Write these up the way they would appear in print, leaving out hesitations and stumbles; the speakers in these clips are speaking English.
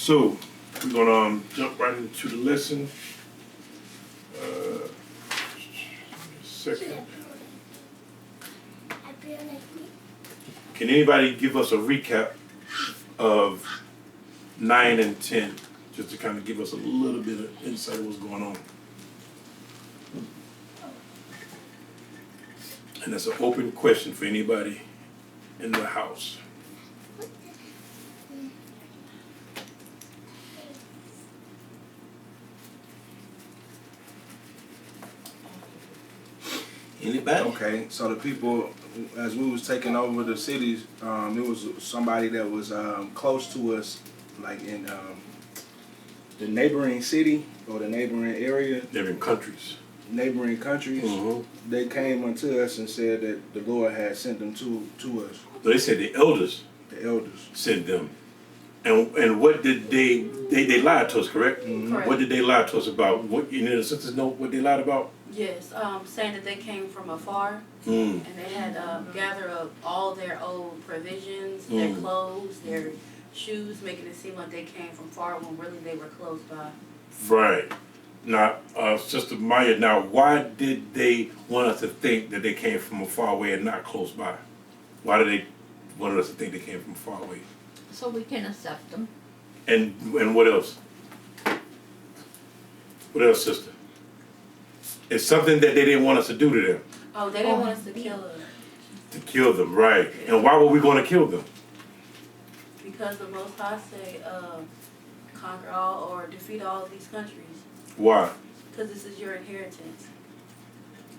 So, we're going to jump right into the lesson. Second. Can anybody give us a recap of 9 and 10, just to kind of give us a little bit of insight of what's going on? And that's an open question for anybody in the house. Anybody? Okay, so the people, as we was taking over the cities, it was somebody that was close to us, like in the neighboring city or the neighboring area. Neighboring countries. Neighboring countries. Mm-hmm. They came unto us and said that the Lord had sent them to us. So they said the elders The elders. sent them. And what did they lied to us, correct? Mm-hmm. Correct. What did they lie to us about? What, you know, the sisters know what they lied about? Yes, saying that they came from afar Mm. and they had gathered up all their old provisions, their clothes, their shoes, making it seem like they came from far when really they were close by. Right. Now, Sister Maya, now why did they want us to think that they came from a far away and not close by? Why did they want us to think they came from far away? So we can accept them. And what else? What else, sister? It's something that they didn't want us to do to them. Oh, they didn't want us to kill them To kill them, right. And why were we going to kill them? because the Most High say, conquer all or defeat all of these countries Why? because this is your inheritance.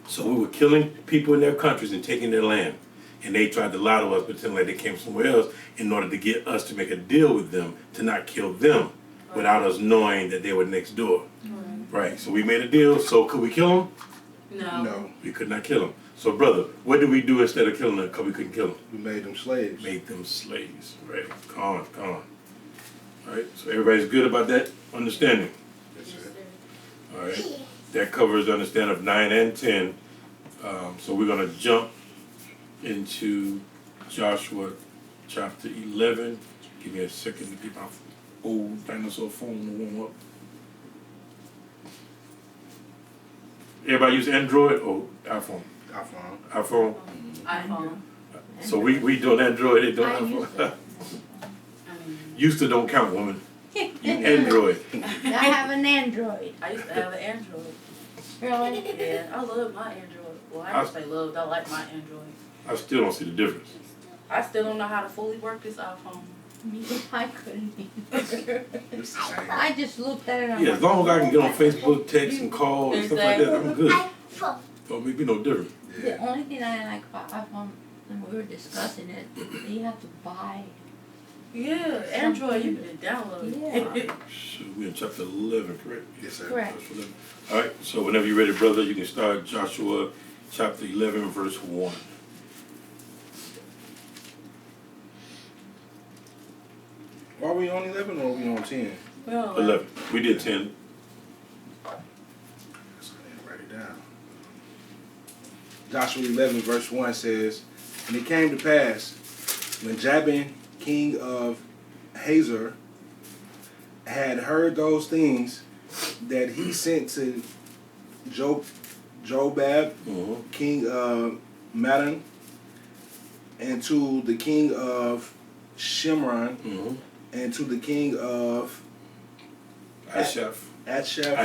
So we were killing people in their countries and taking their land. And they tried to lie to us, pretend like they came somewhere else in order to get us to make a deal with them to not kill them without us knowing that they were next door. Right, so we made a deal, so could we kill them? No. No, We could not kill them. So brother, what did we do instead of killing them because we couldn't kill them? we made them slaves. Made them slaves, right? Come on. All right, so everybody's good about that understanding? That's Yes, it. sir. All right, that covers the understanding of 9 and 10. So we're going to jump into Joshua chapter 11. Give me a second to get my old dinosaur phone to warm up. Everybody use Android or iPhone? iPhone. iPhone. iPhone. So we doing Android, they doing I iPhone. use it. Used to don't count, woman. You Android. I have an Android. I used to have an Android. Really? Yeah, I love my Android. Well, I just say love, I like my Android. I still don't see the difference. I still don't know how to fully work this iPhone. Me, I couldn't either. It's the same. I just looked at it and Yeah, I'm as like, long as I can get on Facebook, text, and call and stuff like that, I'm good. Don't make me no difference. the Yeah. only thing I like about iPhone, and we were discussing it, you have to buy. Yeah, Android, you can download it. Yeah. Shoot, we're in chapter 11, correct? Yes, sir. Correct. Chapter 11. All right, so whenever you're ready, brother, you can start Joshua chapter 11, verse 1. Are we on 11 or are we on 10? Well, 11. We did 10. Let's go ahead and write it down. Joshua 11 verse 1 says, And it came to pass, when Jabin, king of Hazor, had heard those things, that he sent to Jobab, Mm-hmm. king of Madon, and to the king of Shimron, Mm-hmm. and to the king of Ashaph. Ashaph,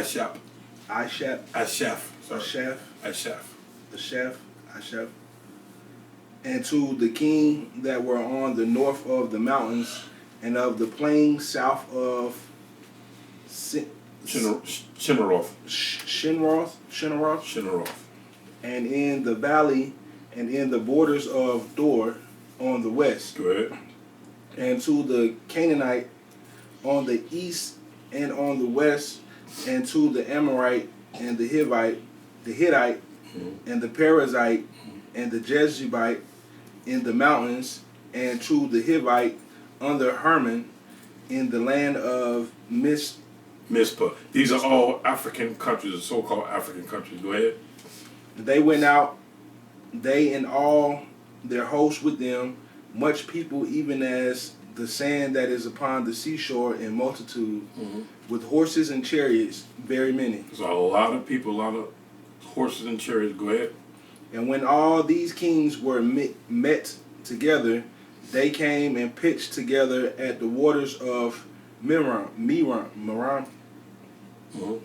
Ashaph. Ashaph, Sorry. Ashaph, Ashaph. Ashaph, and to the king that were on the north of the mountains and of the plain south of Shinaroth. Shinneroth, and in the valley and in the borders of Dor on the west, Go ahead. and to the Canaanite on the east and on the west, and to the Amorite and the Hittite, and the Perizzite and the Jezebite in the mountains, and to the Hivite under Hermon in the land of Mizpah. These are all African countries, or so-called African countries. Go ahead. They went out, they and all their hosts with them, much people even as the sand that is upon the seashore in multitude, Mhm. with horses and chariots, very many. There's a lot of people, a lot of horses and chariots. Go ahead. And when all these kings were met together, they came and pitched together at the waters of Merom, Mhm.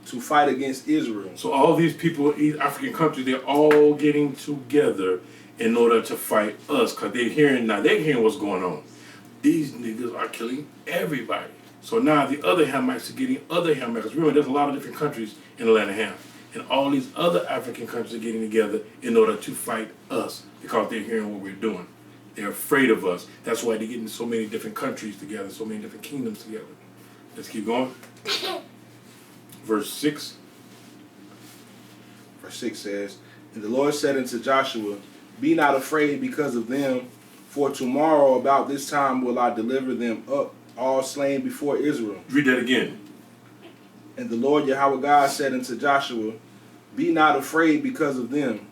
to fight against Israel. So all these people in African countries, they're all getting together in order to fight us, because they're hearing what's going on. These niggas are killing everybody. So now the other Hamites are getting other Hamites. Remember, there's a lot of different countries in the land of Ham. And all these other African countries are getting together in order to fight us because they're hearing what we're doing. They're afraid of us. That's why they're getting so many different countries together, so many different kingdoms together. Let's keep going. Verse 6. Verse 6 says, And the Lord said unto Joshua, Be not afraid because of them, for tomorrow about this time will I deliver them up, all slain before Israel. Read that again. And the Lord Yahweh God said unto Joshua, Be not afraid because of them,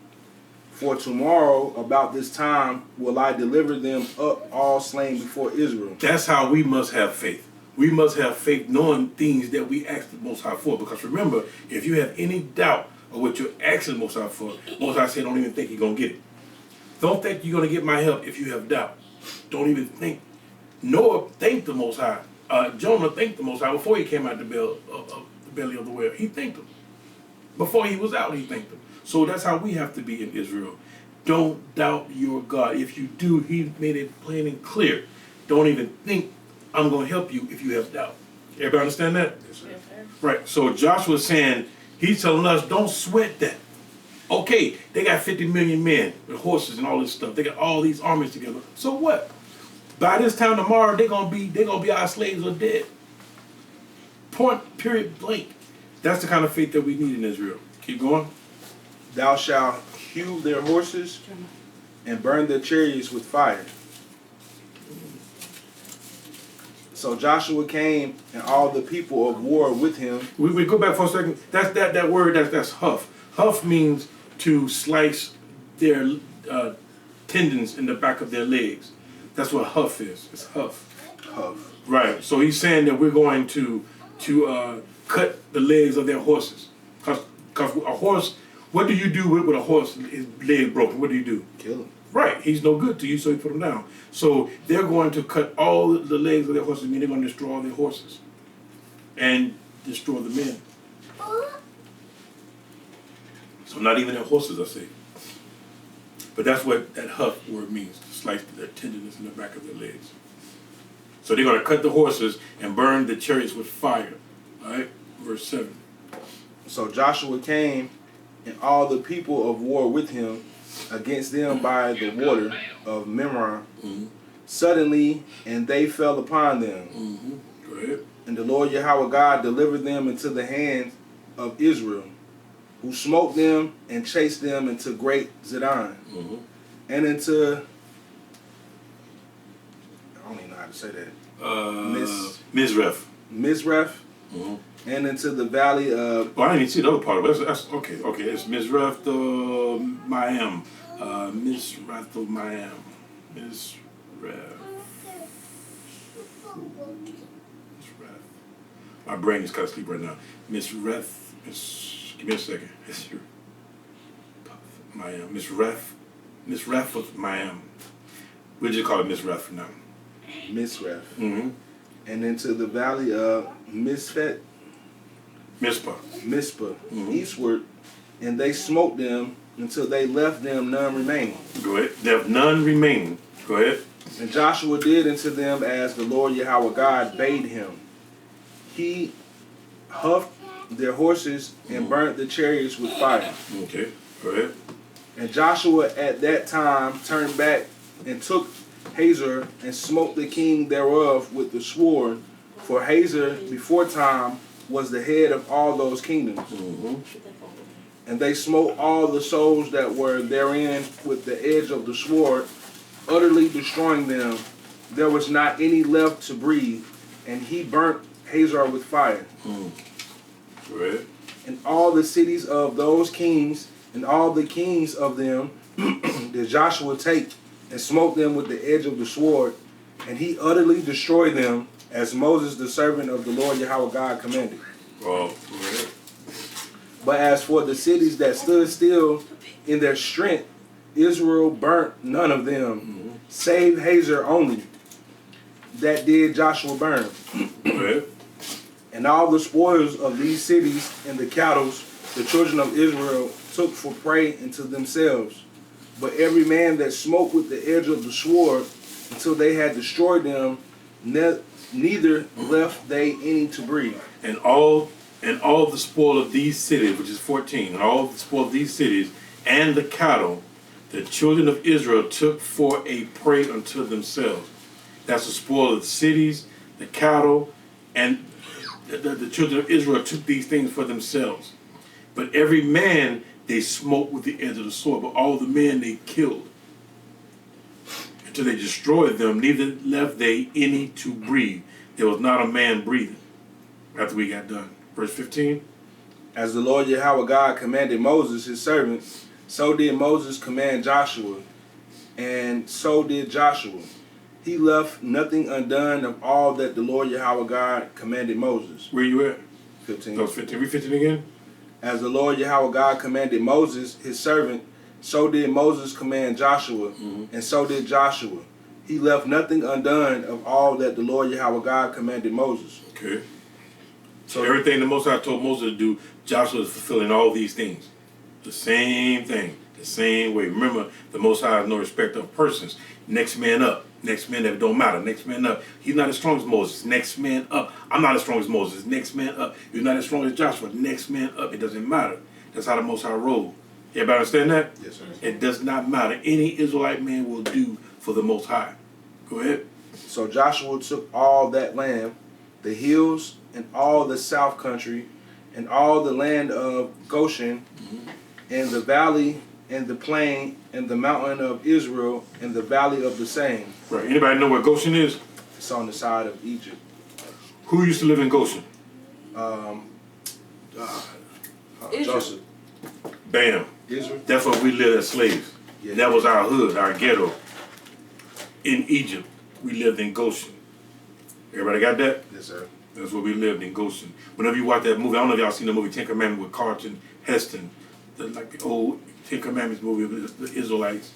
for tomorrow about this time will I deliver them up, all slain before Israel. That's how we must have faith. We must have faith knowing things that we ask the Most High for. Because remember, if you have any doubt of what you're asking the Most High for, Most High said, don't even think you're going to get it. Don't think you're going to get my help if you have doubt. Don't even think. Noah thanked the Most High. Jonah thanked the Most High before he came out the belly of the whale. He thanked him. Before he was out, he thanked him. So that's how we have to be in Israel. Don't doubt your God. If you do, he made it plain and clear. Don't even think I'm going to help you if you have doubt. Everybody understand that? Yes, sir. Yes, sir. Right. So Joshua's saying, he's telling us, don't sweat that. Okay, they got 50 million men with horses and all this stuff. They got all these armies together. So what? By this time tomorrow, they're gonna be our slaves or dead. Point, period, blank. That's the kind of faith that we need in Israel. Keep going. Thou shalt hew their horses and burn their chariots with fire. So Joshua came and all the people of war with him. We go back for a second. That's that word. That's huff. Huff means to slice their tendons in the back of their legs. That's what huff is. It's huff. Huff. Right. So he's saying that we're going to cut the legs of their horses. Cause a horse. What do you do with a horse? His leg broken. What do you do? Kill him. Right. He's no good to you, so you put him down. So they're going to cut all the legs of their horses. I mean, they're going to destroy all their horses and destroy the men. So not even their horses are safe. But that's what that huff word means, to slice their tendons in the back of their legs. So they're going to cut the horses and burn the chariots with fire. All right? Verse 7. So Joshua came and all the people of war with him against them by the water of Merom. Mm-hmm. Suddenly, and they fell upon them. Mm-hmm. Go ahead. And the Lord Yahweh God delivered them into the hand of Israel, who smote them and chased them into great Zidon, Mm-hmm. and into, I don't even know how to say that, Mizref. Mizreph, Mm-hmm. and into the valley of, Well, I didn't even see the other part of it. That's okay. Okay, it's Mizref the Mayam. Mizref the Mayam. Mizref. My brain is kind of asleep right now. Mizref. Give me a second. It's your Mayam. Mizref of Mayam. We'll just call it Mizref for now. Mizreph, Mm-hmm. and into the valley of Mizpah, Mm-hmm. eastward, and they smote them until they left them none remaining. Go ahead. There have none remaining. Go ahead. And Joshua did unto them as the Lord Yahweh God bade him. He huffed their horses and burnt the chariots with fire. Okay. Go ahead. And Joshua at that time turned back and took Hazor and smote the king thereof with the sword, for Hazor before time was the head of all those kingdoms. Mm-hmm. And they smote all the souls that were therein with the edge of the sword, utterly destroying them. There was not any left to breathe, and he burnt Hazor with fire. Go ahead. And all the cities of those kings and all the kings of them did Joshua take and smote them with the edge of the sword, And he utterly destroyed them, as Moses the servant of the Lord Yahweh God commanded. Oh, But as for the cities that stood still in their strength, Israel burnt none of them, save Hazor only. That did Joshua burn. right. And all the spoils of these cities and the cattle the children of Israel took for prey unto themselves. But every man that smote with the edge of the sword until they had destroyed them, neither left they any to breathe. And all the spoil of these cities, which is 14, and all the spoil of these cities and the cattle, the children of Israel took for a prey unto themselves. That's the spoil of the cities, the cattle, and the children of Israel took these things for themselves. But every man they smote with the edge of the sword, but all the men they killed. Until they destroyed them, neither left they any to breathe. There was not a man breathing after we got done. Verse 15. As the Lord Yahweh God commanded Moses his servant, so did Moses command Joshua, and so did Joshua. He left nothing undone of all that the Lord Yahweh God commanded Moses. Where you at? 15. That was 15. Read 15 again. As the Lord Yahweh God commanded Moses his servant, so did Moses command Joshua, and so did Joshua. He left nothing undone of all that the Lord Yahweh God commanded Moses. Okay. So everything the Most High told Moses to do, Joshua is fulfilling all these things. The same thing, the same way. Remember, the Most High has no respect of persons. Next man up. Next man up. It don't matter. Next man up. He's not as strong as Moses. Next man up. I'm not as strong as Moses. Next man up. You're not as strong as Joshua. Next man up. It doesn't matter. That's how the Most High rolled. Everybody understand that? Yes, sir. It does not matter. Any Israelite man will do for the Most High. Go ahead. So Joshua took all that land, the hills, and all the south country, and all the land of Goshen, and the valley, and the plain, and the mountain of Israel, and the valley of the same. Right. Anybody know where Goshen is? It's on the side of Egypt. Who used to live in Goshen? Joseph. Bam. Israel. That's where we lived as slaves. Yeah. That was our hood, our ghetto. In Egypt, we lived in Goshen. Everybody got that? Yes, sir. That's where we lived in Goshen. Whenever you watch that movie, I don't know if y'all seen the movie Ten Commandments with Carlton Heston, like the old Ten Commandments movie of the Israelites.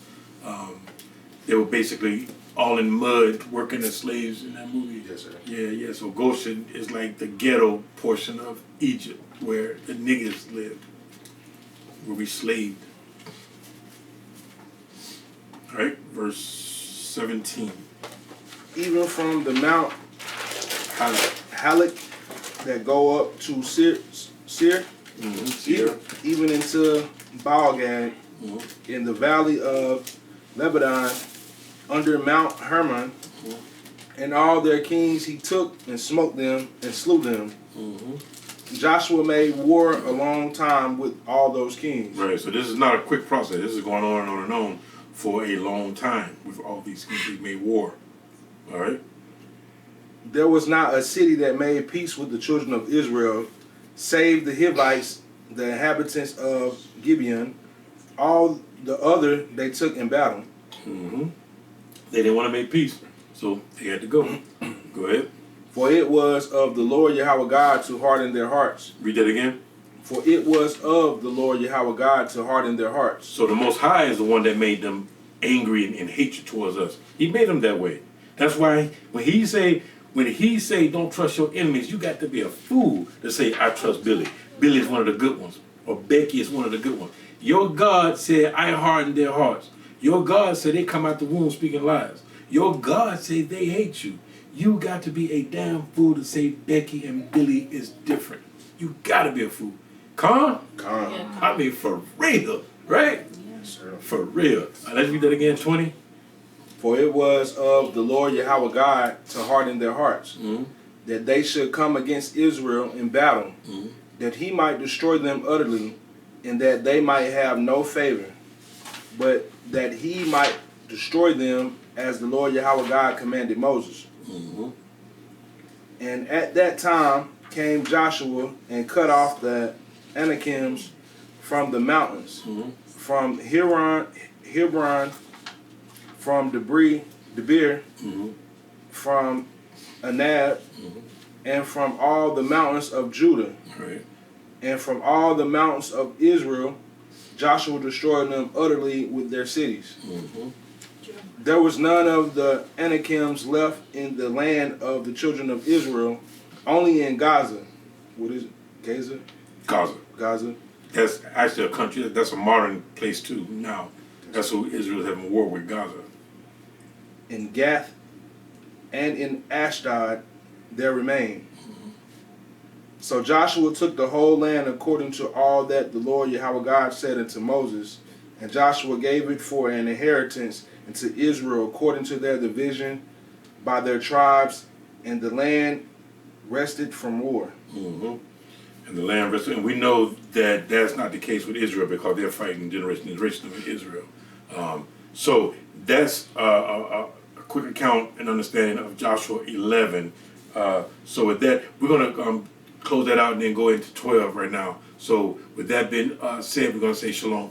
They were basically all in mud, working as slaves in that movie. Yes, sir. Yeah. So Goshen is like the ghetto portion of Egypt, where the niggas lived, where we slaved. All right, verse 17. Even from the Mount Halak that go up to Seir, Seir. even into Baalgad, in the valley of Lebanon, under Mount Hermon, and all their kings he took and smote them and slew them. Joshua made war a long time with all those kings. Right, so this is not a quick process. This is going on and on and on for a long time with all these kings. He made war. All right? There was not a city that made peace with the children of Israel, save the Hivites, the inhabitants of Gibeon. All the other they took in battle. They didn't want to make peace, so they had to go. Go ahead. For it was of the Lord Yahweh God to harden their hearts. Read that again. For it was of the Lord Yahweh God to harden their hearts. So the Most High is the one that made them angry and hatred towards us. He made them that way. That's why when he say don't trust your enemies, you got to be a fool to say I trust Billy. Billy is one of the good ones, or Becky is one of the good ones. Your God said I hardened their hearts. Your God said they come out the womb speaking lies. Your God said they hate you. You got to be a damn fool to say Becky and Billy is different. You got to be a fool. Con? I mean, for real, right? Yes, sir. For real. Let's read that again, 20. For it was of the Lord Yahweh God to harden their hearts, that they should come against Israel in battle, that he might destroy them utterly, and that they might have no favor, but that he might destroy them as the Lord Yahweh God commanded Moses. And at that time came Joshua and cut off the Anakims from the mountains, from Hebron, from Debir, from Anab, and from all the mountains of Judah, Right. and from all the mountains of Israel, Joshua destroyed them utterly with their cities. Mm-hmm. There was none of the Anakims left in the land of the children of Israel, only in Gaza. What is it? Gaza? Gaza. Gaza. That's actually a country. That's a modern place too. Now, that's who Israel's having war with, Gaza. In Gath and in Ashdod there remained. So Joshua took the whole land according to all that the Lord Yahweh God said unto Moses, and Joshua gave it for an inheritance unto Israel according to their division by their tribes, and the land rested from war. Mm-hmm. And the land rested. And we know that that's not the case with Israel because they're fighting generation to generation of Israel. So that's a quick account and understanding of Joshua 11. So with that, we're going to close that out and then go into 12 right now. So with that being said, we're going to say shalom.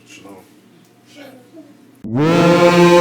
Shalom. Whoa.